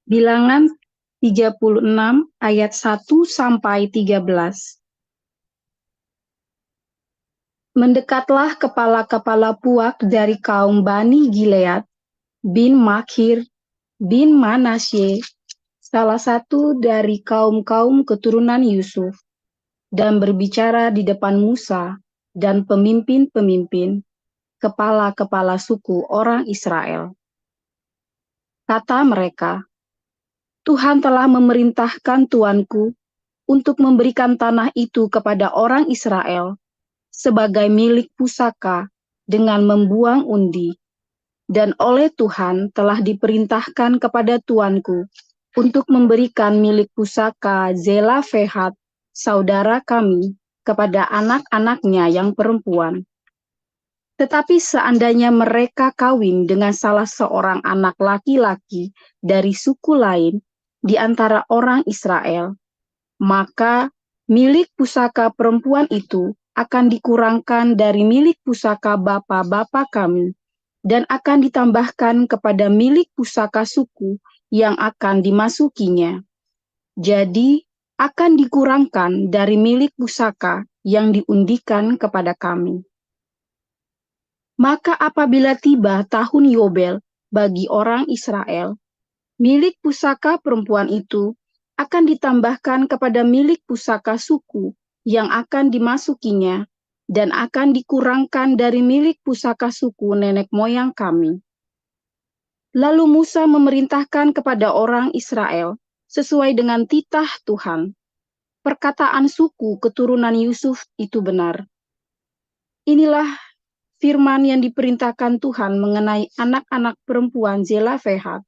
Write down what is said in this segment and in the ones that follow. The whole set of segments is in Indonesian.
Bilangan 36 ayat 1 sampai 13. Mendekatlah kepala-kepala puak dari kaum Bani Gilead bin Makhir bin Manasye, salah satu dari kaum-kaum keturunan Yusuf, dan berbicara di depan Musa dan pemimpin-pemimpin, kepala-kepala suku orang Israel. Kata mereka, Tuhan telah memerintahkan tuanku untuk memberikan tanah itu kepada orang Israel sebagai milik pusaka dengan membuang undi. Dan oleh Tuhan telah diperintahkan kepada tuanku untuk memberikan milik pusaka Zelafehat, saudara kami, kepada anak-anaknya yang perempuan. Tetapi seandainya mereka kawin dengan salah seorang anak laki-laki dari suku lain di antara orang Israel, maka milik pusaka perempuan itu akan dikurangkan dari milik pusaka bapa-bapa kami dan akan ditambahkan kepada milik pusaka suku yang akan dimasukinya. Jadi, akan dikurangkan dari milik pusaka yang diundikan kepada kami. Maka apabila tiba tahun Yobel bagi orang Israel, milik pusaka perempuan itu akan ditambahkan kepada milik pusaka suku yang akan dimasukinya dan akan dikurangkan dari milik pusaka suku nenek moyang kami. Lalu Musa memerintahkan kepada orang Israel sesuai dengan titah Tuhan. Perkataan suku keturunan Yusuf itu benar. Inilah firman yang diperintahkan Tuhan mengenai anak-anak perempuan Zelafehat.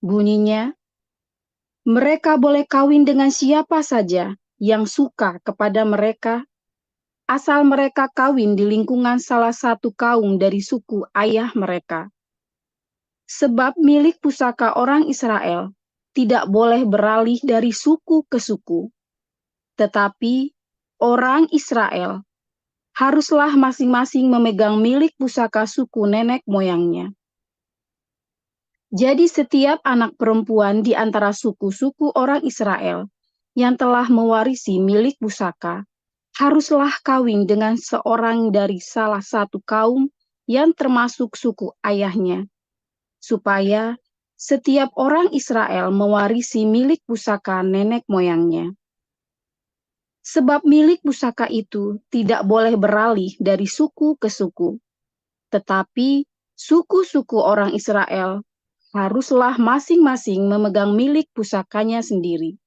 Bunyinya, mereka boleh kawin dengan siapa saja yang suka kepada mereka, asal mereka kawin di lingkungan salah satu kaum dari suku ayah mereka. Sebab milik pusaka orang Israel tidak boleh beralih dari suku ke suku, tetapi orang Israel haruslah masing-masing memegang milik pusaka suku nenek moyangnya. Jadi setiap anak perempuan di antara suku-suku orang Israel yang telah mewarisi milik pusaka haruslah kawin dengan seorang dari salah satu kaum yang termasuk suku ayahnya, supaya setiap orang Israel mewarisi milik pusaka nenek moyangnya. Sebab milik pusaka itu tidak boleh beralih dari suku ke suku, tetapi suku-suku orang Israel haruslah masing-masing memegang milik pusakanya sendiri.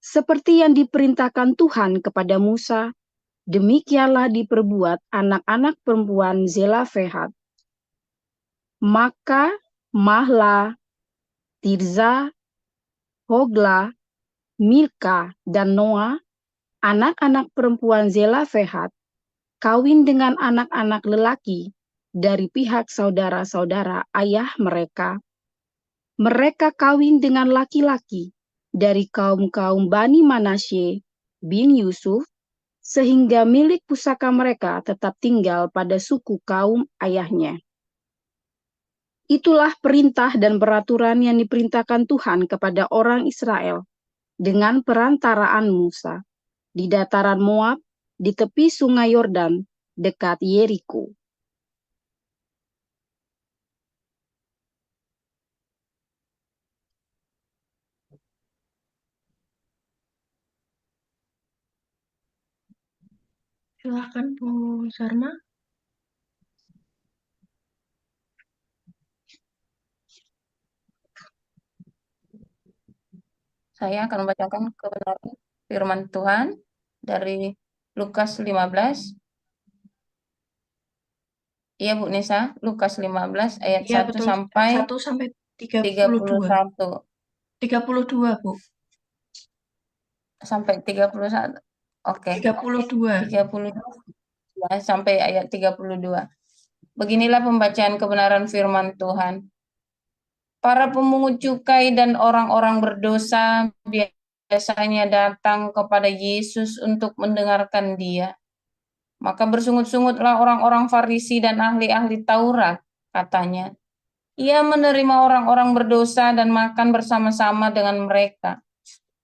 Seperti yang diperintahkan Tuhan kepada Musa, demikianlah diperbuat anak-anak perempuan Zelafehat. Maka Mahla, Tirza, Hogla, Milka, dan Noah, anak-anak perempuan Zelafehat, kawin dengan anak-anak lelaki dari pihak saudara-saudara ayah mereka. Mereka kawin dengan laki-laki dari kaum-kaum Bani Manasye bin Yusuf, sehingga milik pusaka mereka tetap tinggal pada suku kaum ayahnya. Itulah perintah dan peraturan yang diperintahkan Tuhan kepada orang Israel dengan perantaraan Musa di dataran Moab di tepi sungai Yordan dekat Yeriko. Silakan Bu Sarma. Saya akan membacakan kebenaran firman Tuhan dari Lukas 15. Iya Bu Nisa, Lukas 15 ayat Iya 1 betul, sampai 1 sampai 32. 31. 32 Bu. Sampai 31. Oke. 32. 32 sampai ayat 32. Beginilah pembacaan kebenaran firman Tuhan. Para pemungut cukai dan orang-orang berdosa biasanya datang kepada Yesus untuk mendengarkan Dia. Maka bersungut-sungutlah orang-orang Farisi dan ahli-ahli Taurat, katanya. Ia menerima orang-orang berdosa dan makan bersama-sama dengan mereka.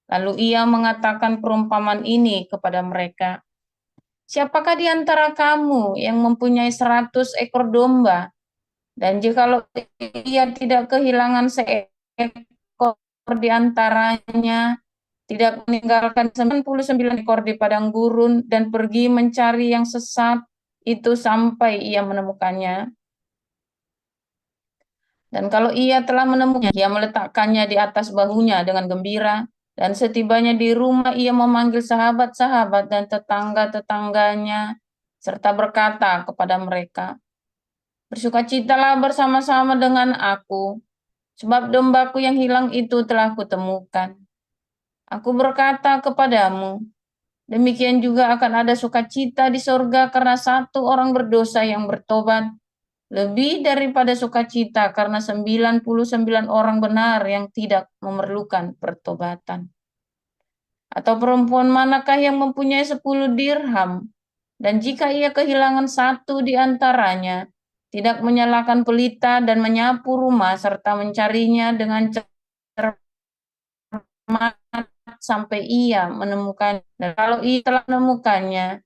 Lalu ia mengatakan perumpamaan ini kepada mereka. Siapakah di antara kamu yang mempunyai 100 ekor domba, dan jikalau ia tidak kehilangan seekor di antaranya, tidak meninggalkan 99 ekor di padang gurun dan pergi mencari yang sesat itu sampai ia menemukannya? Dan kalau ia telah menemukannya, ia meletakkannya di atas bahunya dengan gembira, dan setibanya di rumah ia memanggil sahabat-sahabat dan tetangga-tetangganya, serta berkata kepada mereka, bersukacitalah bersama-sama dengan aku, sebab dombaku yang hilang itu telah kutemukan. Aku berkata kepadamu, demikian juga akan ada sukacita di sorga karena satu orang berdosa yang bertobat, lebih daripada sukacita karena 99 orang benar yang tidak memerlukan pertobatan. Atau perempuan manakah yang mempunyai 10 dirham, dan jika ia kehilangan satu di antaranya, tidak menyalakan pelita dan menyapu rumah serta mencarinya dengan cermat sampai ia menemukan. Dan kalau ia telah menemukannya,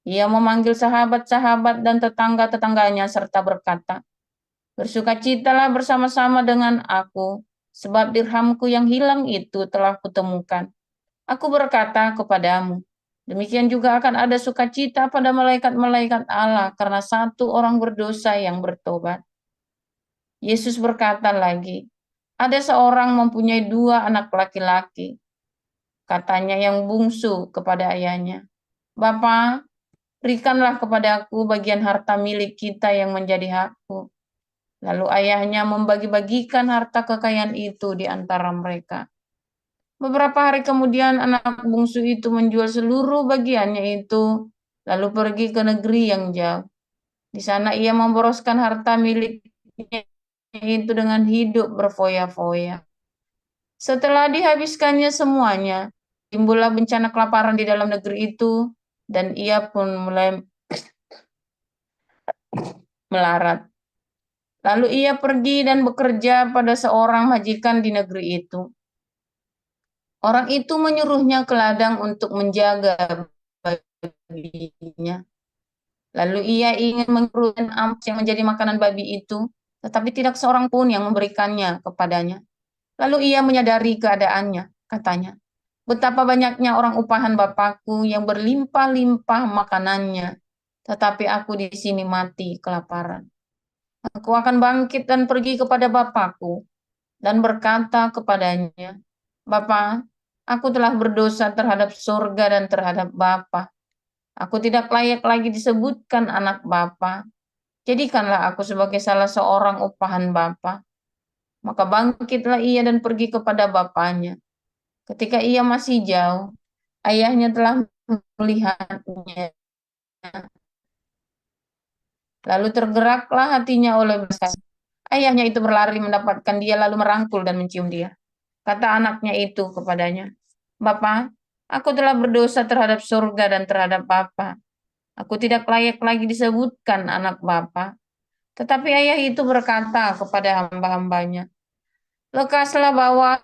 ia memanggil sahabat-sahabat dan tetangga-tetangganya serta berkata, bersukacitalah bersama-sama dengan aku, sebab dirhamku yang hilang itu telah kutemukan. Aku berkata kepadamu, demikian juga akan ada sukacita pada malaikat-malaikat Allah karena satu orang berdosa yang bertobat. Yesus berkata lagi, ada seorang mempunyai 2 anak laki-laki. Katanya yang bungsu kepada ayahnya, Bapa, berikanlah kepadaku bagian harta milik kita yang menjadi hakku. Lalu ayahnya membagi-bagikan harta kekayaan itu di antara mereka. Beberapa hari kemudian anak bungsu itu menjual seluruh bagiannya itu, lalu pergi ke negeri yang jauh. Di sana ia memboroskan harta miliknya itu dengan hidup berfoya-foya. Setelah dihabiskannya semuanya, timbullah bencana kelaparan di dalam negeri itu, dan ia pun mulai melarat. Lalu ia pergi dan bekerja pada seorang majikan di negeri itu. Orang itu menyuruhnya ke ladang untuk menjaga babinya. Lalu ia ingin mengurukan ampas yang menjadi makanan babi itu, tetapi tidak seorang pun yang memberikannya kepadanya. Lalu ia menyadari keadaannya, katanya, betapa banyaknya orang upahan Bapakku yang berlimpah-limpah makanannya, tetapi aku di sini mati kelaparan. Aku akan bangkit dan pergi kepada Bapakku dan berkata kepadanya, Bapa, aku telah berdosa terhadap surga dan terhadap Bapa. Aku tidak layak lagi disebutkan anak Bapa. Jadikanlah aku sebagai salah seorang upahan Bapa. Maka bangkitlah ia dan pergi kepada bapaknya. Ketika ia masih jauh, ayahnya telah melihatnya. Lalu tergeraklah hatinya oleh belas. Ayahnya itu berlari mendapatkan dia lalu merangkul dan mencium dia. Kata anaknya itu kepadanya, Bapa, aku telah berdosa terhadap surga dan terhadap Bapa. Aku tidak layak lagi disebutkan anak Bapa. Tetapi ayah itu berkata kepada hamba-hambanya, lekaslah bawa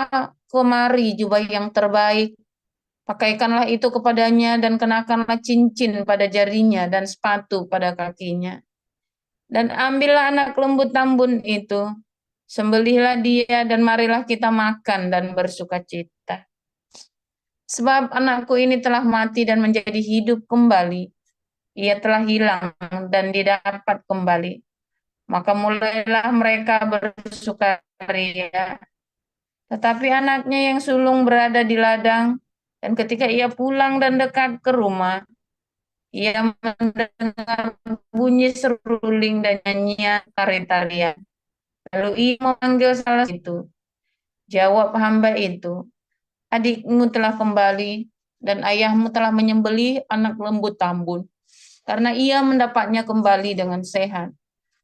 kemari jubah yang terbaik, pakaikanlah itu kepadanya dan kenakanlah cincin pada jarinya dan sepatu pada kakinya. Dan ambillah anak lembu tambun itu, sembelihlah dia dan marilah kita makan dan bersukacita. Sebab anakku ini telah mati dan menjadi hidup kembali. Ia telah hilang dan didapat kembali. Maka mulailah mereka bersukaria. Tetapi anaknya yang sulung berada di ladang, dan ketika ia pulang dan dekat ke rumah, ia mendengar bunyi seruling dan nyanyian tari-tarian. Lalu ia memanggil salah itu. Jawab hamba itu, adikmu telah kembali dan ayahmu telah menyembelih anak lembu tambun, karena ia mendapatnya kembali dengan sehat.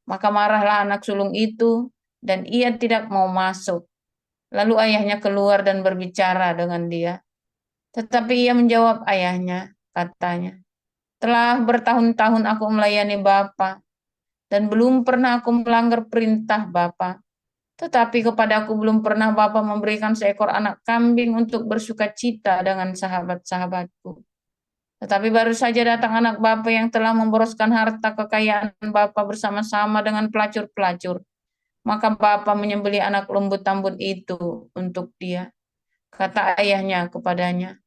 Maka marahlah anak sulung itu dan ia tidak mau masuk. Lalu ayahnya keluar dan berbicara dengan dia. Tetapi ia menjawab ayahnya, katanya, telah bertahun-tahun aku melayani Bapa dan belum pernah aku melanggar perintah Bapa. Tetapi kepadaku belum pernah Bapa memberikan seekor anak kambing untuk bersukacita dengan sahabat-sahabatku. Tetapi baru saja datang anak Bapa yang telah memboroskan harta kekayaan Bapa bersama-sama dengan pelacur-pelacur. Maka Bapa menyembelih anak lembut-tambun itu untuk dia. Kata ayahnya kepadanya,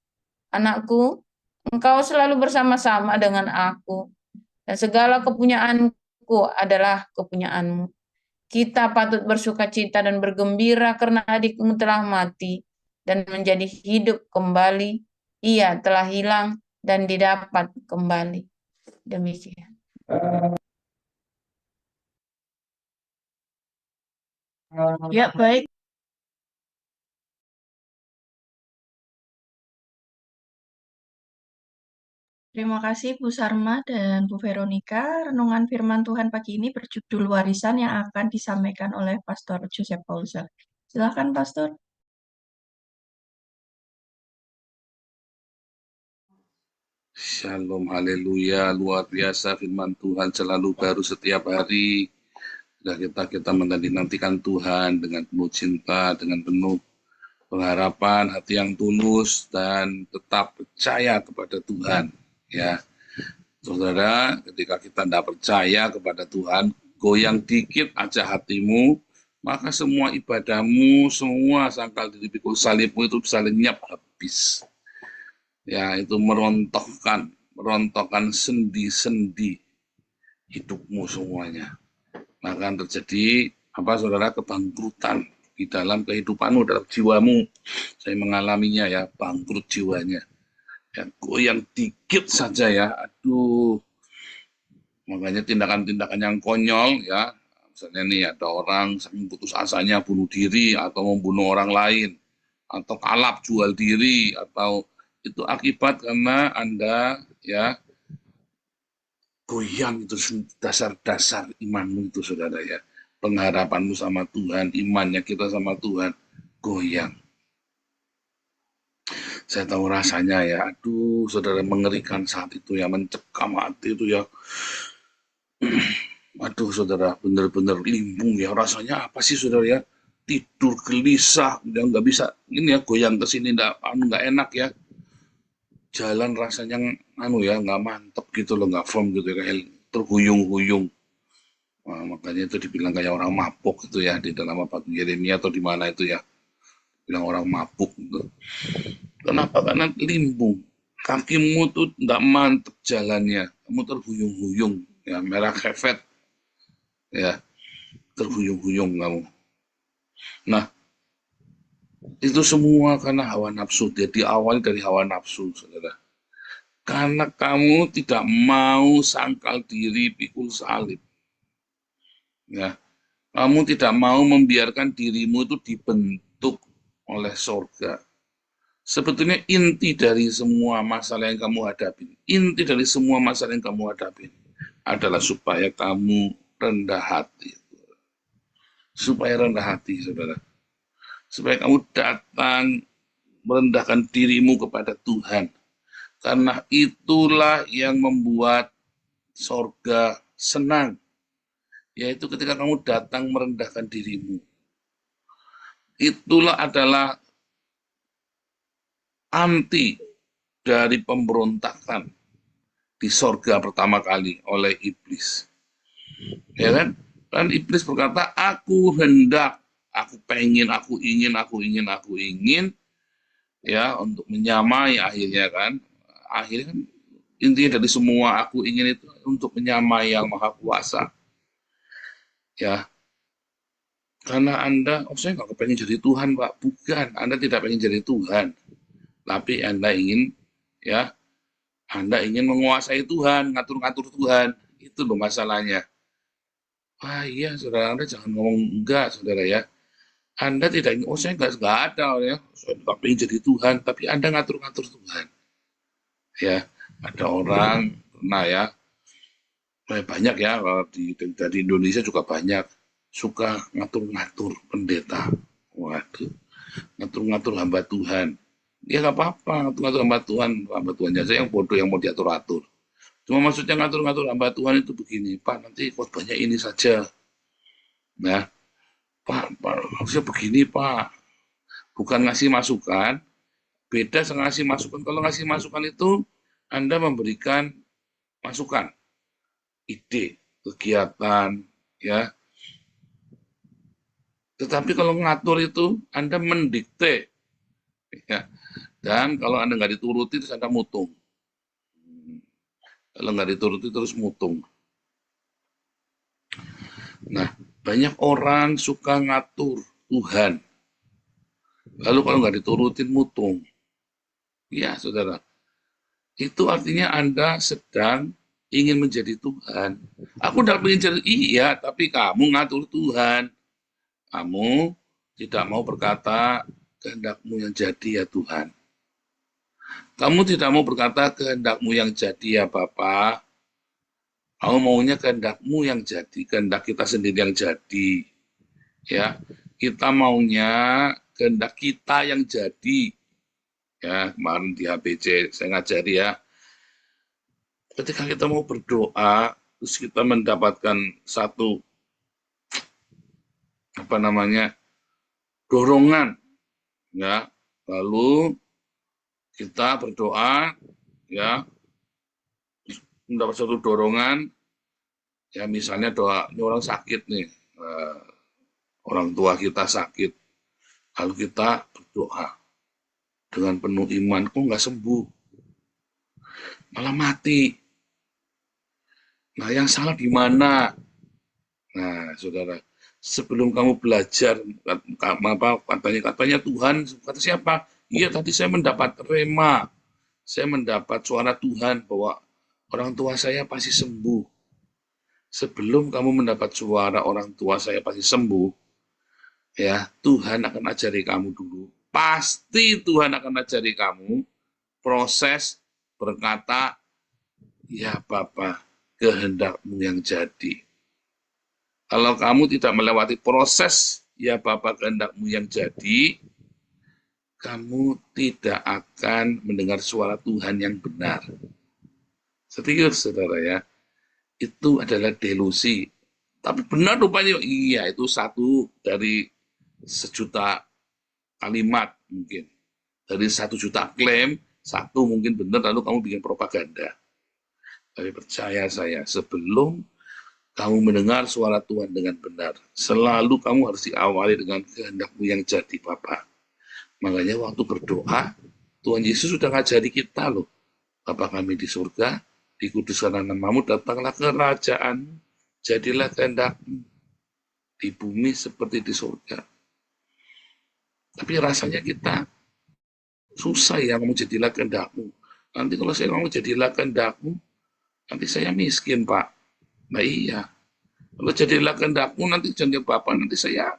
"Anakku, engkau selalu bersama-sama dengan aku, dan segala kepunyaanku adalah kepunyaanmu. Kita patut bersukacita dan bergembira karena adikmu telah mati dan menjadi hidup kembali. Ia telah hilang dan didapat kembali." Demikian. Ya, baik. Terima kasih Bu Sarma dan Bu Veronica. Renungan firman Tuhan pagi ini berjudul warisan yang akan disampaikan oleh Pastor Joseph Paulsen. Silakan Pastor. Shalom, haleluya, luar biasa firman Tuhan selalu baru setiap hari. Dan kita menanti-nantikan Tuhan dengan penuh cinta, dengan penuh pengharapan, hati yang tulus, dan tetap percaya kepada Tuhan. Ya, saudara, ketika kita tidak percaya kepada Tuhan, goyang dikit aja hatimu, maka semua ibadahmu, semua sangkal di pikul salibmu itu bisa lenyap habis. Ya, itu merontokkan sendi-sendi hidupmu semuanya. Maka terjadi saudara, kebangkrutan di dalam kehidupanmu, dalam jiwamu. Saya mengalaminya ya, bangkrut jiwanya. Ya, goyang dikit saja ya, aduh. Makanya tindakan-tindakan yang konyol ya, misalnya nih ada orang saking putus asanya bunuh diri atau membunuh orang lain, atau kalap jual diri, atau itu akibat karena Anda ya goyang itu dasar-dasar imanmu itu saudara ya. Pengharapanmu sama Tuhan, imannya kita sama Tuhan goyang. Saya tahu rasanya ya, aduh saudara, mengerikan saat itu ya, mencekam hati itu ya. Aduh saudara, benar-benar limbung ya, rasanya apa sih saudara ya, tidur gelisah, udah nggak bisa, ini ya goyang ke sini, nggak enak ya. Jalan rasanya nggak mantep gitu loh, nggak firm gitu ya, kayak terhuyung-huyung. Nah, makanya itu dibilang kayak orang mabuk gitu ya, di dalam apa Yeremia atau di mana itu ya, bilang orang mabuk gitu. Kenapa? Karena limbung, kakimu tuh nggak mantep jalannya, kamu terhuyung-huyung ya, merah kefet ya, terhuyung-huyung kamu. Nah, itu semua karena hawa nafsu. Dia diawali dari hawa nafsu, saudara. Karena kamu tidak mau sangkal diri pikul salib. Ya, kamu tidak mau membiarkan dirimu itu dibentuk oleh sorga. Sebetulnya inti dari semua masalah yang kamu hadapi, adalah supaya kamu rendah hati. Supaya rendah hati, saudara. Supaya kamu datang merendahkan dirimu kepada Tuhan. Karena itulah yang membuat sorga senang. Yaitu ketika kamu datang merendahkan dirimu. Itulah adalah anti dari pemberontakan di sorga pertama kali oleh iblis. Ya kan? Dan iblis berkata, aku hendak, aku pengen, aku ingin, ya, untuk menyamai akhirnya kan. Akhirnya kan intinya dari semua aku ingin itu untuk menyamai yang maha kuasa. Ya, karena Anda, saya nggak kepengen jadi Tuhan, Pak. Bukan, Anda tidak pengen jadi Tuhan. Tapi Anda ingin, ya, Anda ingin menguasai Tuhan, ngatur-ngatur Tuhan. Itu loh masalahnya. Wah iya, saudara, Anda jangan ngomong enggak, saudara ya. Anda tidak ingin, saya nggak ada, ya. Saya nggak pengen jadi Tuhan, tapi Anda ngatur-ngatur Tuhan. Ya, ada orang, nah ya, banyak ya, dari Indonesia juga banyak, suka ngatur-ngatur pendeta. Waduh, ngatur-ngatur hamba Tuhan. Ya nggak apa-apa, ngatur-ngatur hamba Tuhan aja yang bodoh yang mau diatur-atur. Cuma maksudnya ngatur-ngatur hamba Tuhan itu begini, Pak, nanti khotbahnya ini saja. Nah, Pak, harusnya begini, Pak. Bukan ngasih masukan, beda sama ngasih masukan. Kalau ngasih masukan itu, Anda memberikan masukan, ide, kegiatan, ya. Tetapi kalau ngatur itu, Anda mendikte, ya. Dan kalau Anda nggak dituruti, terus Anda mutung. Kalau nggak dituruti, terus mutung. Nah, banyak orang suka ngatur Tuhan. Lalu kalau nggak diturutin, mutung. Ya, saudara. Itu artinya Anda sedang ingin menjadi Tuhan. Aku tidak ingin jadi, iya, tapi kamu ngatur Tuhan. Kamu tidak mau berkata, kehendakmu yang jadi ya Tuhan. Kamu tidak mau berkata, kehendakmu yang jadi ya Bapa. Kamu maunya kehendakmu yang jadi, kehendak kita sendiri yang jadi. Ya, kita maunya kehendak kita yang jadi. Ya, kemarin di HBC saya ngajari ya. Ketika kita mau berdoa, terus kita mendapatkan satu dorongan, ya. Lalu kita berdoa, ya, mendapat satu dorongan, ya misalnya doa, ini orang sakit nih, orang tua kita sakit, lalu kita berdoa dengan penuh iman, kok nggak sembuh, malah mati. Nah, yang salah di mana? Nah, saudara, sebelum kamu belajar, katanya Tuhan, kata siapa? Iya, tadi saya mendapat rema, saya mendapat suara Tuhan bahwa orang tua saya pasti sembuh. Sebelum kamu mendapat suara orang tua saya pasti sembuh, ya Tuhan akan ajari kamu dulu. Pasti Tuhan akan ajari kamu proses berkata, ya Bapa, kehendakmu yang jadi. Kalau kamu tidak melewati proses, ya Bapa, kehendakmu yang jadi, kamu tidak akan mendengar suara Tuhan yang benar. Serius, saudara ya. Itu adalah delusi. Tapi benar rupanya, iya itu satu dari sejuta kalimat mungkin. Dari 1 juta klaim, satu mungkin benar, lalu kamu bikin propaganda. Tapi percaya saya, sebelum kamu mendengar suara Tuhan dengan benar, selalu kamu harus diawali dengan kehendakmu yang jadi Bapa. Makanya waktu berdoa, Tuhan Yesus sudah ngajari kita loh. Bapa kami di surga, dikuduskanlah namamu, datanglah kerajaanmu, jadilah kehendakmu di bumi seperti di surga. Tapi rasanya kita susah ya ngomong jadilah kehendakmu. Nanti kalau saya ngomong jadilah kehendakmu, nanti saya miskin Pak. Nah iya, kalau jadilah kehendakmu nanti jadi Bapak, nanti saya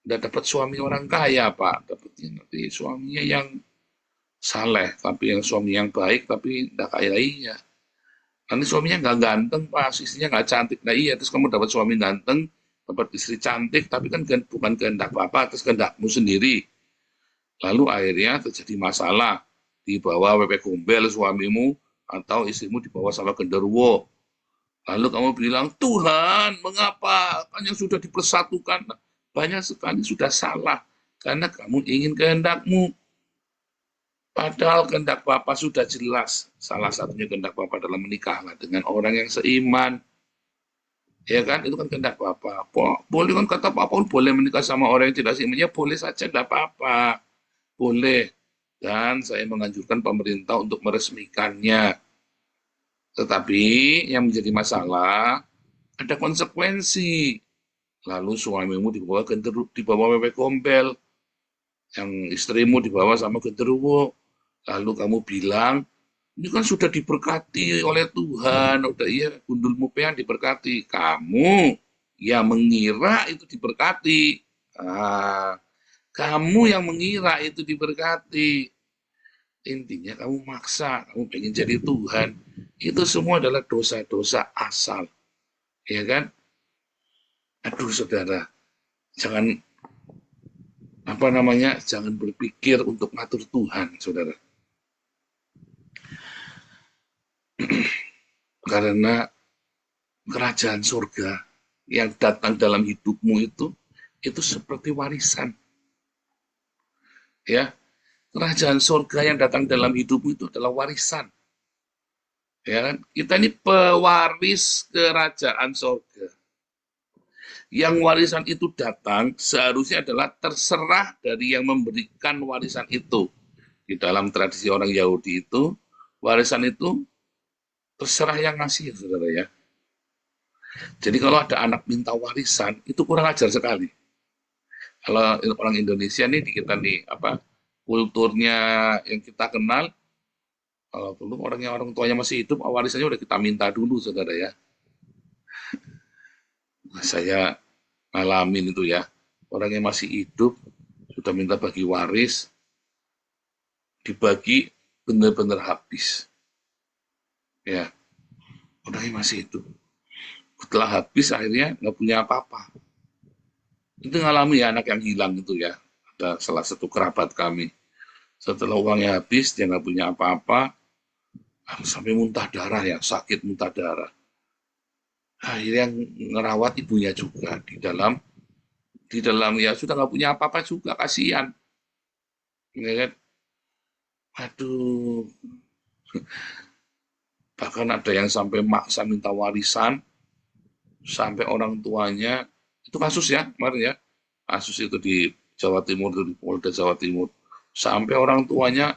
udah dapat suami orang kaya Pak, dapatnya nanti suaminya yang saleh, tapi yang suami yang baik, tapi tidak kaya. Iya, nanti suaminya nggak ganteng Pak, istrinya nggak cantik. Nah iya, terus kamu dapat suami ganteng, dapat istri cantik, tapi kan bukan kehendak Bapak, terus kehendakmu sendiri. Lalu akhirnya terjadi masalah, dibawa WP Gombel suamimu, atau istrimu dibawa sama genderuwo. Lalu kamu bilang, Tuhan, mengapa? Kan yang sudah dipersatukan. Banyak sekali sudah salah. Karena kamu ingin kehendakmu. Padahal kehendak Bapa sudah jelas. Salah satunya kehendak Bapa dalam menikahlah dengan orang yang seiman. Ya kan, itu kan kehendak Bapa. Boleh kan kata Pak Paul, boleh menikah sama orang yang tidak seiman. Ya boleh saja, tidak apa-apa. Boleh. Dan saya menganjurkan pemerintah untuk meresmikannya. Tetapi yang menjadi masalah, ada konsekuensi. Lalu suamimu dibawa WP Gombel, yang istrimu dibawa sama genderuwo. Lalu kamu bilang, ini kan sudah diberkati oleh Tuhan, udah iya gundulmu peang diberkati. Kamu yang mengira itu diberkati. Kamu yang mengira itu diberkati. Intinya kamu maksa, kamu pengen jadi Tuhan. Itu semua adalah dosa-dosa asal. Ya kan? Aduh saudara, jangan jangan berpikir untuk ngatur Tuhan, saudara. Karena kerajaan surga yang datang dalam hidupmu itu itu seperti warisan. Ya, kerajaan surga yang datang dalam hidupmu itu adalah warisan. Ya kan? Kita ini pewaris kerajaan surga. Yang warisan itu datang seharusnya adalah terserah dari yang memberikan warisan itu. Di dalam tradisi orang Yahudi itu, warisan itu terserah yang ngasih, saudara ya. Jadi kalau ada anak minta warisan, itu kurang ajar sekali. Kalau orang Indonesia nih, di kita nih, kulturnya yang kita kenal, kalau belum orang tuanya masih hidup, warisannya udah kita minta dulu, saudara ya. Saya ngalamin itu ya, orang yang masih hidup, sudah minta bagi waris, dibagi benar-benar habis. Ya, orang yang masih hidup. Setelah habis akhirnya nggak punya apa-apa. Itu ngalami ya anak yang hilang itu ya. Ada salah satu kerabat kami. Setelah uangnya habis, dia nggak punya apa-apa, sampai muntah darah ya, sakit muntah darah. Akhirnya yang ngerawat ibunya juga di dalam ya sudah nggak punya apa-apa juga, kasihan. Ya kan? Aduh. Bahkan ada yang sampai maksa minta warisan, sampai orang tuanya, itu kasus ya kemarin ya, kasus itu di Jawa Timur, itu di Polda Jawa Timur, sampai orang tuanya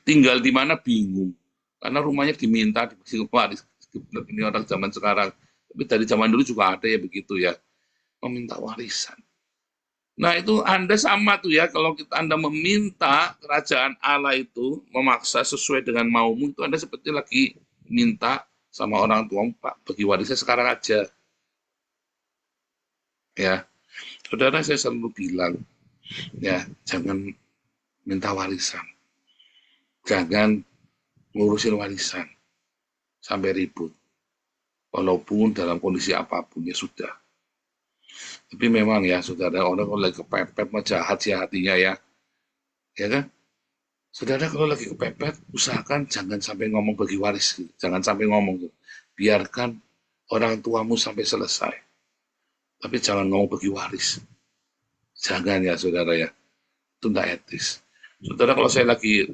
tinggal di mana bingung, karena rumahnya diminta dibagi waris. Ini orang zaman sekarang, tapi dari zaman dulu juga ada ya begitu ya, meminta warisan. Nah itu Anda sama tuh ya, kalau Anda meminta kerajaan Allah itu, memaksa sesuai dengan maumu, itu Anda seperti lagi minta sama orang tua, Pak, bagi warisnya sekarang aja. Ya, saudara, saya selalu bilang, ya jangan minta warisan. Jangan ngurusin warisan sampai ribut. Walaupun dalam kondisi apapun ya sudah. Tapi memang ya saudara, orang kalau lagi kepepet mah jahat sih hatinya ya. Ya kan? Saudara kalau lagi kepepet, usahakan jangan sampai ngomong bagi waris. Jangan sampai ngomong. Biarkan orang tuamu sampai selesai. Tapi jangan ngomong bagi waris. Jangan ya saudara ya. Itu tidak etis. Saudara, kalau saya lagi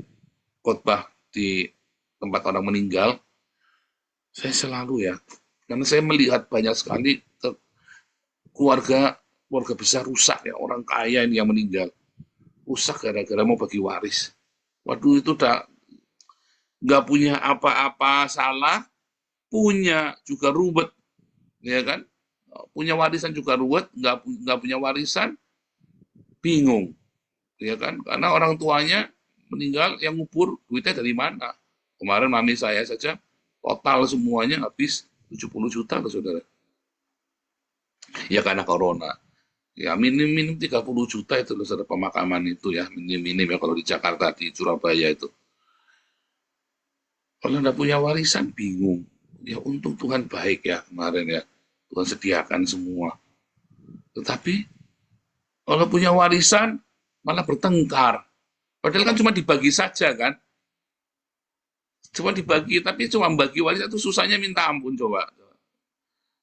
khotbah di tempat orang meninggal, saya selalu ya, karena saya melihat banyak sekali keluarga besar rusak ya, orang kaya ini yang meninggal rusak gara-gara mau bagi waris. Waduh, itu udah nggak punya apa-apa salah, punya juga ruwet, ya kan? Punya warisan juga ruwet, nggak punya warisan bingung, ya kan? Karena orang tuanya meninggal, yang ngubur duitnya dari mana? Kemarin mami saya saja total semuanya habis 70 juta loh saudara. Ya karena corona. Ya minim 30 juta itu loh saudara, pemakaman itu ya, minim ya kalau di Jakarta, di Surabaya itu. Kalau nggak punya warisan bingung. Ya untung Tuhan baik ya kemarin ya. Tuhan sediakan semua. Tetapi kalau punya warisan malah bertengkar. Padahal kan cuma dibagi saja kan. Cuma dibagi, tapi cuma bagi warisan itu susahnya minta ampun coba.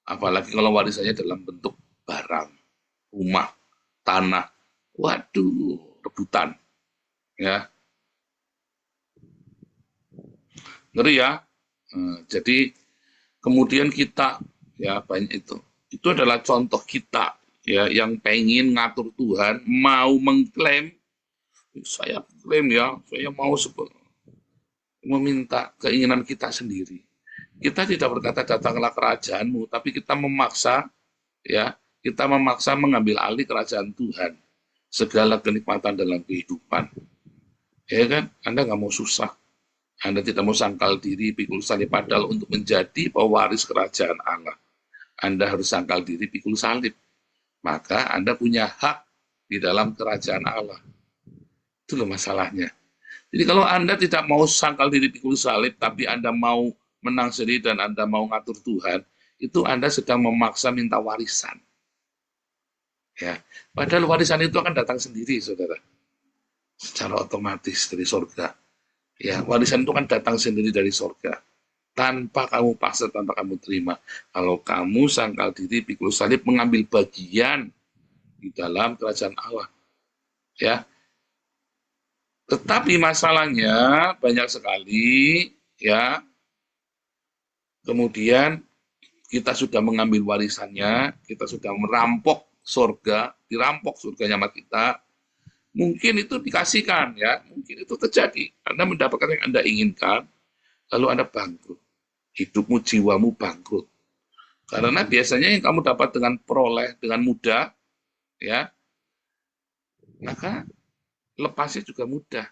Apalagi kalau warisannya dalam bentuk barang, rumah, tanah. Waduh, rebutan. Ya. Ngeri ya. Jadi kemudian kita ya banyak itu. Itu adalah contoh kita ya yang pengen ngatur Tuhan, mau mengklaim, saya klaim ya, saya mau meminta keinginan kita sendiri. Kita tidak berkata datanglah kerajaanmu, tapi kita memaksa ya, kita memaksa mengambil alih kerajaan Tuhan, segala kenikmatan dalam kehidupan. Ya kan? Anda nggak mau susah, Anda tidak mau sangkal diri, pikul salib, padahal untuk menjadi pewaris kerajaan Allah, Anda harus sangkal diri, pikul salib. Maka Anda punya hak di dalam kerajaan Allah. Itu loh masalahnya. Jadi kalau Anda tidak mau sangkal diri pikul salib, tapi Anda mau menang sendiri dan Anda mau ngatur Tuhan, itu Anda sedang memaksa minta warisan. Ya, padahal warisan itu akan datang sendiri, saudara, secara otomatis dari surga. Ya, warisan itu kan datang sendiri dari surga, tanpa kamu paksa, tanpa kamu terima. Kalau kamu sangkal diri, pikul salib, mengambil bagian di dalam kerajaan Allah. Ya. Tetapi masalahnya banyak sekali ya. Kemudian kita sudah mengambil warisannya, kita sudah merampok surga, dirampok surganya sama kita. Mungkin itu dikasihkan ya, mungkin itu terjadi. Anda mendapatkan yang Anda inginkan, lalu Anda bangkrut. Hidupmu, jiwamu bangkrut. Karena biasanya yang kamu dapat dengan peroleh, dengan mudah, ya, maka lepasnya juga mudah.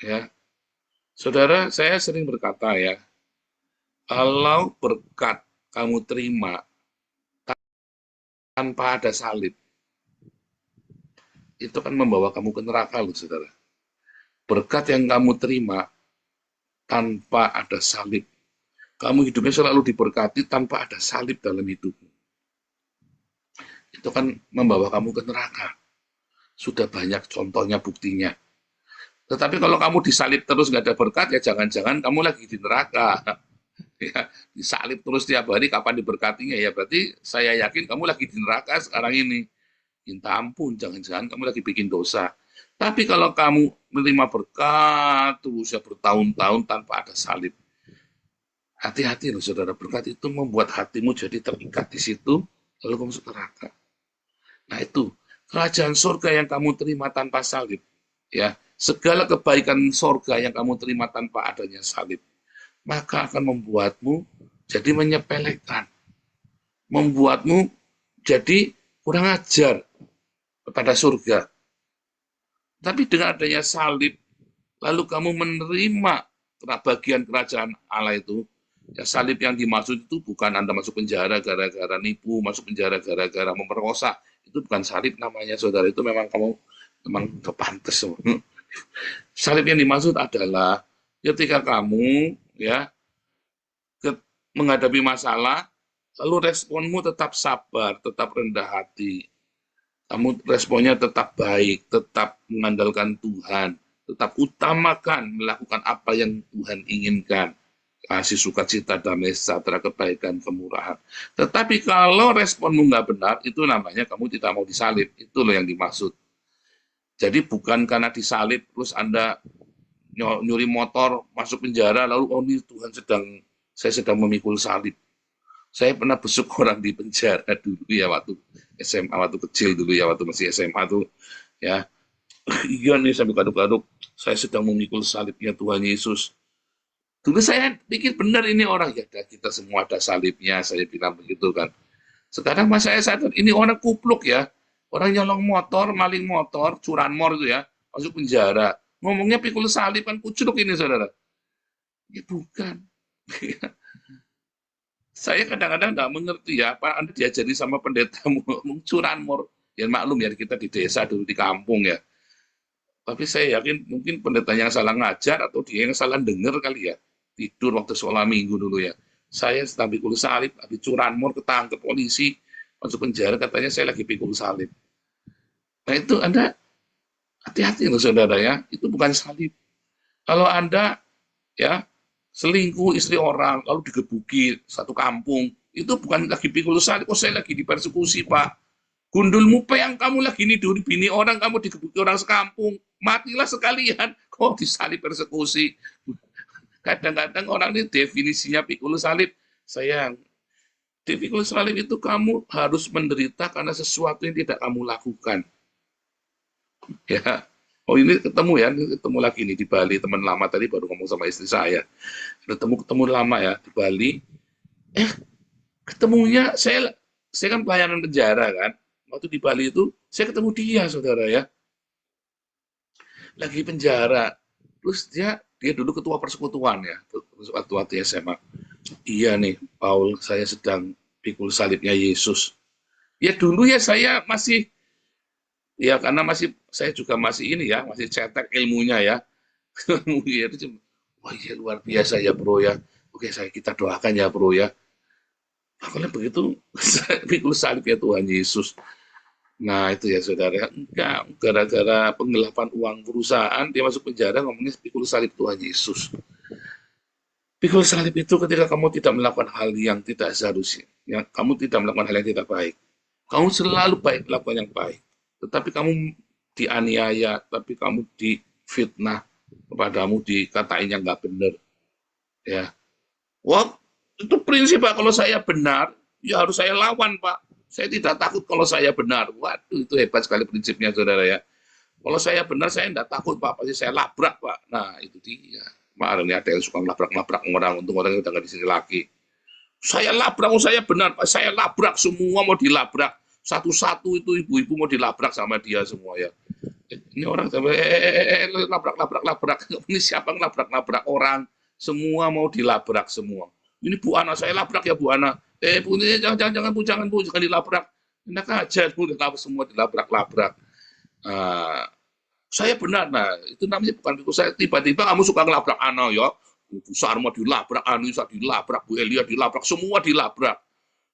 Ya, saudara, saya sering berkata ya, kalau berkat kamu terima tanpa ada salib, itu akan membawa kamu ke neraka loh, saudara. Berkat yang kamu terima tanpa ada salib, kamu hidupnya selalu diberkati tanpa ada salib dalam hidupmu. Itu kan membawa kamu ke neraka. Sudah banyak contohnya, buktinya. Tetapi kalau kamu disalib terus nggak ada berkat, ya jangan-jangan kamu lagi di neraka. Ya, disalib terus tiap hari, kapan diberkatinya? Ya berarti saya yakin kamu lagi di neraka sekarang ini. Minta ampun, jangan-jangan kamu lagi bikin dosa. Tapi kalau kamu menerima berkat terus ya bertahun-tahun tanpa ada salib, hati-hati loh saudara, berkat itu membuat hatimu jadi terikat di situ, lalu kamu masuk neraka. Nah itu, kerajaan surga yang kamu terima tanpa salib, ya, segala kebaikan surga yang kamu terima tanpa adanya salib, maka akan membuatmu jadi menyepelekan, membuatmu jadi kurang ajar kepada surga. Tapi dengan adanya salib, lalu kamu menerima bagian kerajaan Allah itu, ya salib yang dimaksud itu bukan Anda masuk penjara gara-gara nipu, masuk penjara gara-gara memperkosa. Itu bukan salib namanya, saudara. Itu memang kamu memang udah pantas. Salib yang dimaksud adalah ketika kamu ya menghadapi masalah, lalu responmu tetap sabar, tetap rendah hati. Kamu responnya tetap baik, tetap mengandalkan Tuhan, tetap utamakan melakukan apa yang Tuhan inginkan. Kasih sukacita, damai sejahtera, kebaikan, kemurahan. Tetapi kalau responmu nggak benar, itu namanya kamu tidak mau disalib. Itu loh yang dimaksud. Jadi bukan karena disalib, terus Anda nyuri motor, masuk penjara, lalu oh ini Tuhan saya sedang memikul salib. Saya pernah besuk orang di penjara dulu ya, waktu SMA, waktu kecil dulu ya, waktu masih SMA tuh ya. Iya nih, sampai kaduk-kaduk, saya sedang memikul salibnya Tuhan Yesus. Dulu saya pikir benar ini orang, ya kita semua ada salibnya, saya bilang begitu kan. Sekarang mas saya sadar, ini orang kupluk ya, orang nyolong motor, maling motor, curanmor itu ya, masuk penjara. Ngomongnya pikul salib kan kucluk ini saudara. Ya bukan. Saya kadang-kadang nggak mengerti ya, apa Anda diajari sama pendeta curanmor. Ya maklum ya, kita di desa dulu, di kampung ya. Tapi saya yakin mungkin pendeta yang salah ngajar atau dia yang salah dengar kali ya. Tidur waktu sekolah minggu dulu ya. Saya sedang pikul salib, habis curanmor, ketangkep polisi, masuk penjara, katanya saya lagi pikul salib. Nah itu Anda hati-hati loh saudara ya, itu bukan salib. Kalau Anda ya selingkuh istri orang, lalu digebuki satu kampung, itu bukan lagi pikul salib, oh saya lagi dipersekusi pak. Gundul mupe yang kamu lagi nidur bini orang, kamu digebuki orang sekampung, matilah sekalian, kok disalib persekusi. Kadang-kadang orang ini definisinya pikul salib, sayang, di pikul salib itu kamu harus menderita karena sesuatu yang tidak kamu lakukan. Ya, oh ini ketemu lagi nih di Bali, teman lama tadi baru ngomong sama istri saya. Ketemu lama ya di Bali. Ketemunya saya kan pelayanan penjara kan. Waktu di Bali itu saya ketemu dia saudara ya. Lagi penjara. Terus dia dulu ketua persekutuan ya, waktu SMA. Iya nih, Paul, saya sedang pikul salibnya Yesus. Ya dulu ya saya masih ya karena saya juga masih ini ya, masih cetek ilmunya ya. Wah iya luar biasa ya bro ya. Oke kita doakan ya bro ya. Kalau begitu saya pikul salib ya Tuhan Yesus. Nah itu ya saudara, enggak gara-gara penggelapan uang perusahaan dia masuk penjara ngomongnya pikul salib Tuhan Yesus. Pikul salib itu ketika kamu tidak melakukan hal yang tidak seharusnya, ya, kamu tidak melakukan hal yang tidak baik. Kamu selalu baik, lakukan yang baik. Tetapi kamu dianiaya, tapi kamu difitnah, kepadamu dikatain yang nggak benar. Ya, wah, itu prinsip Pak. Kalau saya benar, ya harus saya lawan Pak. Saya tidak takut kalau saya benar. Waduh, itu hebat sekali prinsipnya, saudara ya. Kalau saya benar, saya tidak takut Pak. Pasti saya labrak Pak. Nah, itu dia. Kemarin ada yang suka labrak-labrak orang. Untung orangnya udah nggak di sini lagi. Saya labrak, saya benar Pak. Saya labrak, semua mau dilabrak. Satu-satu itu ibu-ibu mau dilabrak sama dia semua ya. Ini orang sampai labrak. Ini siapa yang labrak orang? Semua mau dilabrak semua. Ini Bu Ana, saya labrak ya Bu Ana. Bu, ini jangan Bu, jangan dilabrak. Enak aja, Bu, semua dilabrak. Saya benar, nah itu namanya bukan pikul salib. Tiba-tiba kamu suka ngelabrak Ana ya. Bu Sarma dilabrak, Anissa dilabrak, Bu Elia dilabrak, semua dilabrak.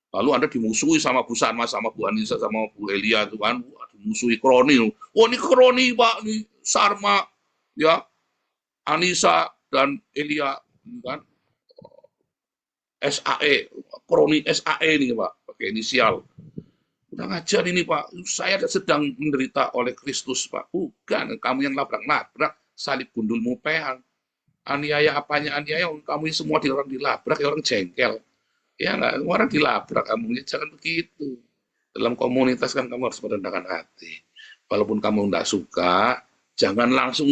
Lalu Anda dimusuhi sama Bu Sarma, sama Bu Anissa, sama Bu Elia itu kan, dimusuhi kroni. Oh ini kroni Pak, ini Sarma, ya, Anissa dan Elia, kan, SAE, kroni SAE ini Pak, pakai inisial. Udah ngajar ini Pak, saya sedang menderita oleh Kristus Pak. Bukan, kamu yang labrak-labrak, salib gundulmu peang. Aniaya apanya aniaya, kamu semua orang dilabrak, orang jengkel. Ya nggak, orang dilabrak kamu, jangan begitu. Dalam komunitas kan kamu harus merendahkan hati. Walaupun kamu nggak suka, jangan langsung,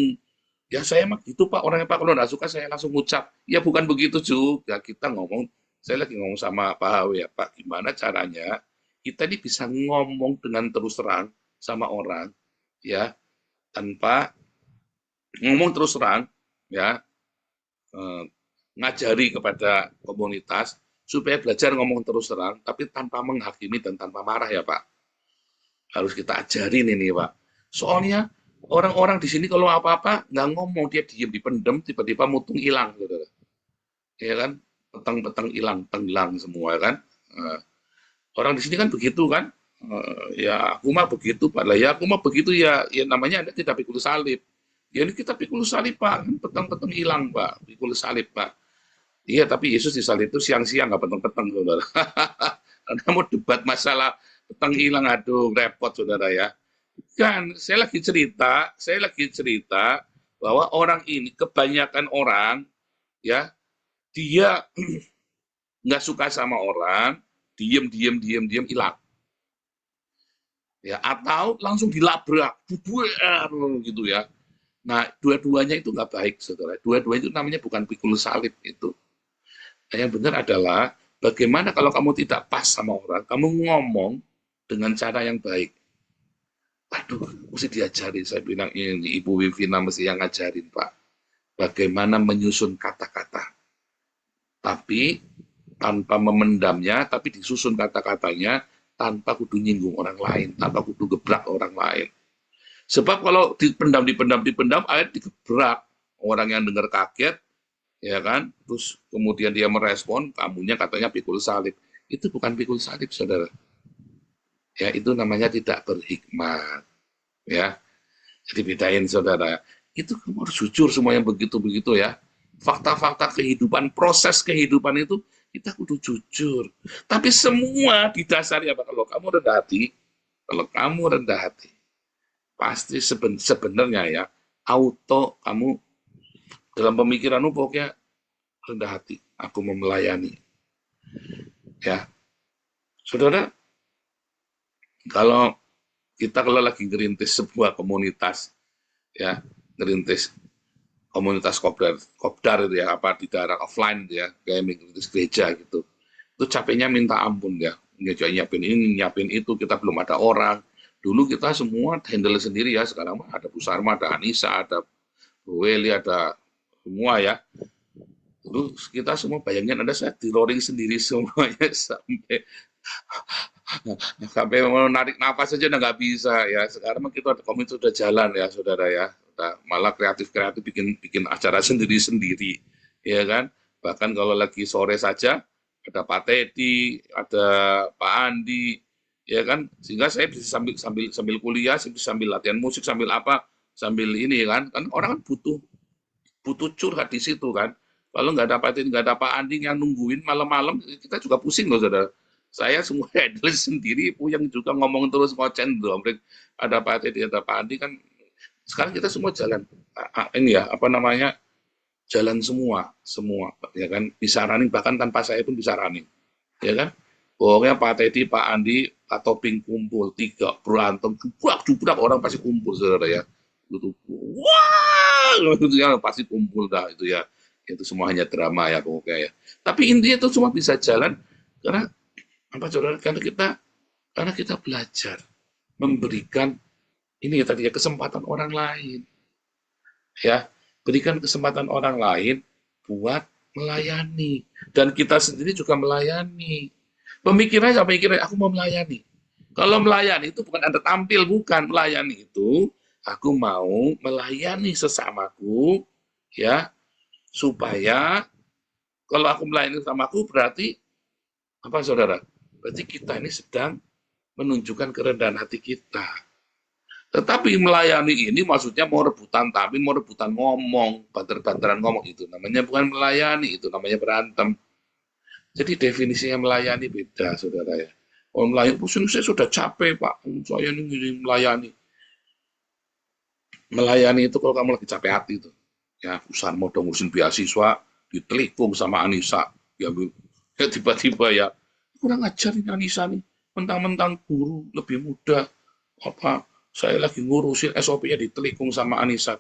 ya saya mah gitu Pak, orangnya Pak, kalau nggak suka saya langsung ucap. Ya bukan begitu juga, kita ngomong, saya lagi ngomong sama Pak Hawi ya Pak, gimana caranya kita ini bisa ngomong dengan terus terang sama orang, ya, tanpa ngomong terus terang, ya, ngajari kepada komunitas, supaya belajar ngomong terus terang, tapi tanpa menghakimi dan tanpa marah ya Pak. Harus kita ajarin ini Pak. Soalnya orang-orang di sini kalau apa-apa nggak ngomong, dia diem dipendem, tiba-tiba mutung hilang, saudara. Ya kan, petang-petang hilang, tenggelam semua kan. Orang di sini kan begitu kan. Ya aku mah begitu Pak. Lah ya aku mah begitu ya namanya Anda tidak pikul salib. Ya ini kita pikul salib Pak, petang-petang hilang Pak, pikul salib Pak. Iya, tapi Yesus disalib itu siang-siang, nggak petang-petang, saudara. Anda mau debat masalah petang hilang, aduh, repot, saudara ya. Kan, saya lagi cerita bahwa orang ini, kebanyakan orang, ya, dia nggak suka sama orang, diem, hilang. Ya, atau langsung dilabrak, bubuer, gitu ya. Nah, dua-duanya itu nggak baik, saudara. Dua-duanya itu namanya bukan pikul salib itu. Yang benar adalah bagaimana kalau kamu tidak pas sama orang, kamu ngomong dengan cara yang baik. Aduh, mesti diajari. Saya bilang ini Ibu Wivina mesti yang ngajarin Pak. Bagaimana menyusun kata-kata. Tapi tanpa memendamnya, tapi disusun kata-katanya tanpa kudu nyinggung orang lain, tanpa kudu gebrak orang lain. Sebab kalau dipendam, akhirnya digebrak. Orang yang dengar kaget, ya kan, terus kemudian dia merespon, kamunya katanya pikul salib. Itu bukan pikul salib, saudara. Ya, itu namanya tidak berhikmat. Ya, jadi bedain, saudara. Itu kamu harus jujur semua yang begitu-begitu ya. Fakta-fakta kehidupan, proses kehidupan itu kita kudu jujur. Tapi semua didasari apa? Kalau kamu rendah hati, pasti sebenarnya ya, auto kamu dalam pemikiranmu pokoknya rendah hati, aku mau melayani. Ya, saudara, kalau lagi ngerintis sebuah komunitas, ya, ngerintis komunitas kopdar itu ya, apa di daerah offline ya, kayak ngerintis gereja gitu, itu capeknya minta ampun ya, nyiapin ini, nyiapin itu, kita belum ada orang. Dulu kita semua handle sendiri ya, sekarang ada Bu Sarma, ada Anissa, ada Bu Eli, ada semua ya. Terus kita semua bayangin ada saya di roaring sendiri semuanya sampai mau narik nafas saja nggak bisa ya. Sekarang kita ada komunitas sudah jalan ya saudara ya. Malah kreatif bikin acara sendiri ya kan. Bahkan kalau lagi sore saja ada Pak Teddy, ada Pak Andi ya kan, sehingga saya bisa sambil kuliah, sambil latihan musik, sambil ini kan orang kan butuh curhat di situ kan. Kalau nggak ada Pak Andi yang nungguin malam-malam, kita juga pusing loh saudara. Saya semua handle sendiri, Puyeng juga ngomong terus ngocen tuh. Ada Pak Teddy, ada Pak Andi kan. Sekarang kita semua jalan. Ini ya, apa namanya, jalan semua, ya kan, bisa running, bahkan tanpa saya pun bisa running, ya kan. Pokoknya Pak Teddy, Pak Andi, Pak Toping kumpul, 3, berantem, jubrak orang pasti kumpul, saudara ya. Itu, wah, itu ya pasti kumpul dah itu ya. Itu semua hanya drama ya pokoknya ya. Tapi intinya itu semua bisa jalan karena apa saudara? Karena kita belajar memberikan ini ya tadi ya kesempatan orang lain. Ya, berikan kesempatan orang lain buat melayani dan kita sendiri juga melayani. Pemikirannya aku mau melayani. Kalau melayani itu bukan Anda tampil, bukan. Melayani itu aku mau melayani sesamaku ya, supaya kalau aku melayani sesamaku berarti apa saudara? Berarti kita ini sedang menunjukkan kerendahan hati kita. Tetapi melayani ini maksudnya mau rebutan tampil, mau rebutan ngomong, banter-banteran ngomong, itu namanya bukan melayani, itu namanya berantem. Jadi definisinya melayani beda, saudara ya. Kalau melayani, saya sudah capek Pak, saya ini melayani. Melayani itu kalau kamu lagi capek hati itu, ya usaha mau dong ngurusin beasiswa, ditelikung sama Anissa, ya tiba-tiba ya kurang ajar ini Anissa nih, mentang-mentang guru lebih muda, apa? Saya lagi ngurusin SOP-nya ditelikung sama Anissa,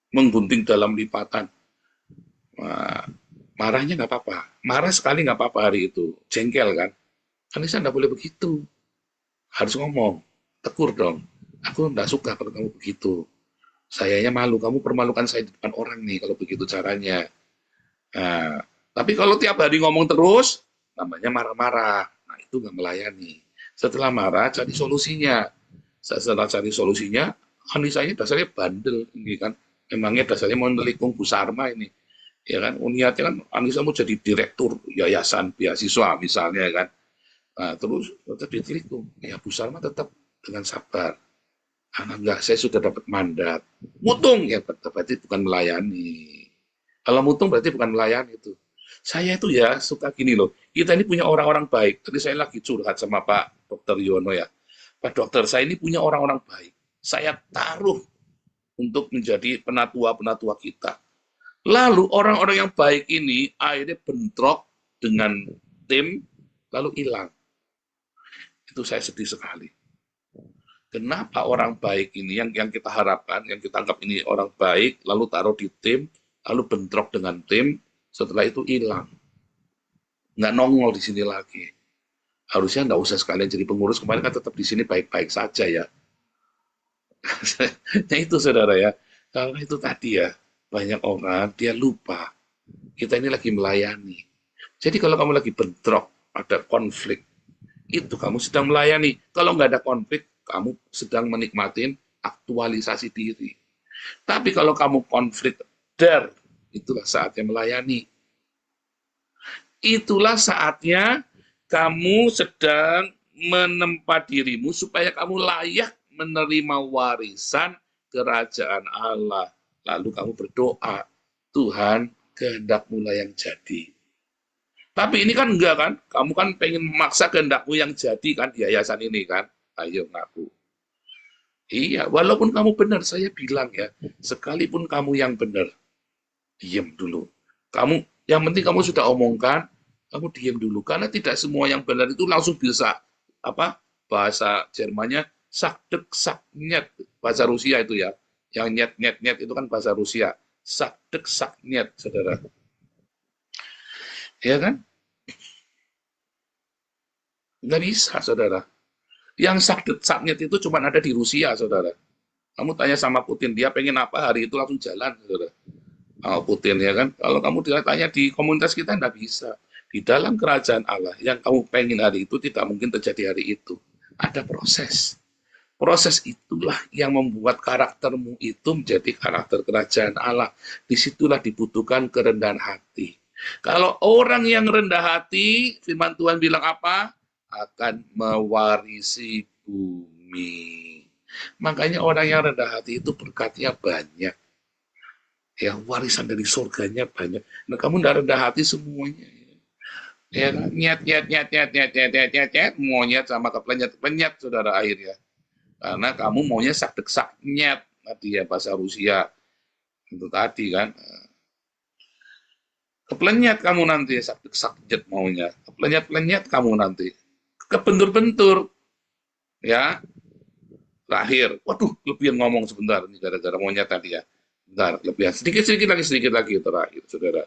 menggunting dalam lipatan. Nah, marahnya nggak apa-apa. Marah sekali nggak apa-apa hari itu. Jengkel kan. Anissa nggak boleh begitu. Harus ngomong. Tegur dong. Aku nggak suka kalau kamu begitu. Sayanya malu. Kamu permalukan saya di depan orang nih kalau begitu caranya. Nah, tapi kalau tiap hari ngomong terus, namanya marah-marah. Nah, itu nggak melayani. Setelah marah, cari solusinya. Setelah cari solusinya, Anissa ini dasarnya bandel ini kan, emangnya dasarnya mau nelikung Bu Sarma ini, ya kan, niatnya kan Anissa mau jadi direktur yayasan beasiswa misalnya kan, nah, terus tetap ditelikung, ya Bu Sarma tetap dengan sabar, enggak, saya sudah dapat mandat, mutung ya berarti bukan melayani, kalau mutung berarti bukan melayani itu. Saya itu ya suka gini loh, kita ini punya orang-orang baik, tadi saya lagi curhat sama Pak Dr. Yono ya, Pak Dokter, saya ini punya orang-orang baik. Saya taruh untuk menjadi penatua-penatua kita. Lalu orang-orang yang baik ini akhirnya bentrok dengan tim, lalu hilang. Itu saya sedih sekali. Kenapa orang baik ini yang kita harapkan, yang kita anggap ini orang baik, lalu taruh di tim, lalu bentrok dengan tim, setelah itu hilang. Nggak nongol di sini lagi. Harusnya nggak usah sekalian jadi pengurus, kemarin kan tetap di sini baik-baik saja ya. Nah itu saudara ya, kalau itu tadi ya, banyak orang dia lupa, kita ini lagi melayani. Jadi kalau kamu lagi bentrok, ada konflik, itu kamu sedang melayani. Kalau nggak ada konflik, kamu sedang menikmatin aktualisasi diri. Tapi kalau kamu konflik, itulah saatnya melayani. Itulah saatnya kamu sedang menempa dirimu supaya kamu layak menerima warisan kerajaan Allah. Lalu kamu berdoa, Tuhan, kehendak-Mu lah yang jadi. Tapi ini kan enggak kan, kamu kan pengen memaksa kehendak-Mu yang jadi kan di yayasan ini kan. Ayo ngaku. Iya, walaupun kamu benar, saya bilang ya, sekalipun kamu yang benar, diam dulu. Yang penting kamu sudah omongkan, kamu diam dulu, karena tidak semua yang benar itu langsung bisa bahasa Jermannya sakdek saknyet, bahasa Rusia itu ya, yang nyet nyet nyet itu kan bahasa Rusia, sakdek saknyet, saudara, ya kan? Nggak bisa, saudara. Yang sakdek saknyet itu cuma ada di Rusia, saudara. Kamu tanya sama Putin, dia pengen apa hari itu langsung jalan, saudara. Putin ya kan, kalau kamu tanya di komunitas kita nggak bisa. Di dalam kerajaan Allah, yang kamu pengen hari itu tidak mungkin terjadi hari itu. Ada proses. Proses itulah yang membuat karaktermu itu menjadi karakter kerajaan Allah. Disitulah dibutuhkan kerendahan hati. Kalau orang yang rendah hati, firman Tuhan bilang apa? Akan mewarisi bumi. Makanya orang yang rendah hati itu berkatnya banyak. Ya, warisan dari surganya banyak. Nah, kamu tidak rendah hati semuanya. Ya kan? Nyet, monyet sama keplenyet, saudara akhirnya. Karena kamu maunya sak-sak nyet, tadi ya bahasa Rusia. Itu tadi kan. Keplenyet kamu nanti, sak-sak nyet maunya. Keplenyet kamu nanti. Kebentur-bentur. Ya, terakhir. Waduh, lebihan ngomong sebentar. Ini gara-gara monyet tadi ya. Bentar, lebihan. Sedikit lagi terakhir, saudara.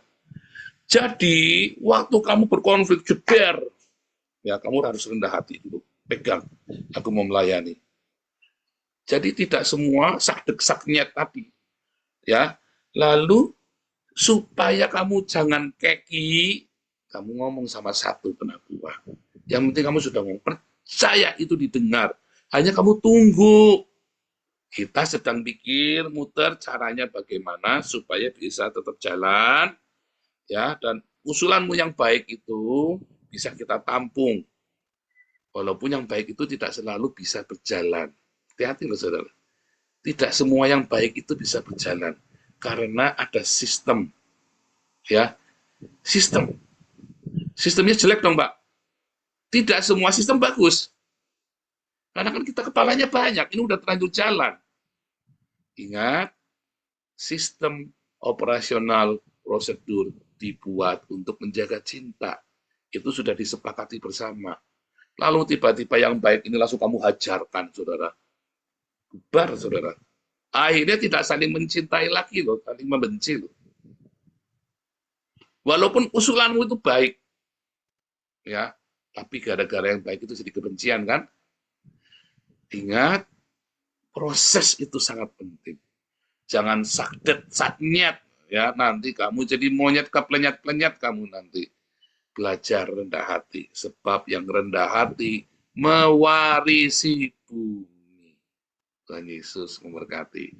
Jadi, waktu kamu berkonflik, jeder, ya kamu harus rendah hati dulu. Pegang, aku mau melayani. Jadi tidak semua sak-sak-nyet tadi. Ya, lalu supaya kamu jangan keki, kamu ngomong sama satu penabuah. Yang penting kamu sudah ngomong, percaya itu didengar. Hanya kamu tunggu. Kita sedang pikir, muter caranya bagaimana supaya bisa tetap jalan, ya, dan usulanmu yang baik itu bisa kita tampung. Walaupun yang baik itu tidak selalu bisa berjalan. Hati-hati loh saudara. Tidak semua yang baik itu bisa berjalan. Karena ada sistem. Ya, sistem. Sistemnya jelek dong, Mbak. Tidak semua sistem bagus. Karena kan kita kepalanya banyak. Ini udah terlanjur jalan. Ingat, sistem operasional prosedur dibuat untuk menjaga cinta. Itu sudah disepakati bersama. Lalu tiba-tiba yang baik ini langsung kamu hajarkan, saudara. Bubar, saudara. Akhirnya tidak saling mencintai lagi loh, saling membenci loh. Walaupun usulanmu itu baik, ya, tapi gara-gara yang baik itu jadi kebencian kan? Ingat, proses itu sangat penting. Jangan saknyet, ya, nanti kamu jadi monyet keplenyet-plenyet kamu nanti. Belajar rendah hati, sebab yang rendah hati mewarisi bumi. Tuhan Yesus memberkati.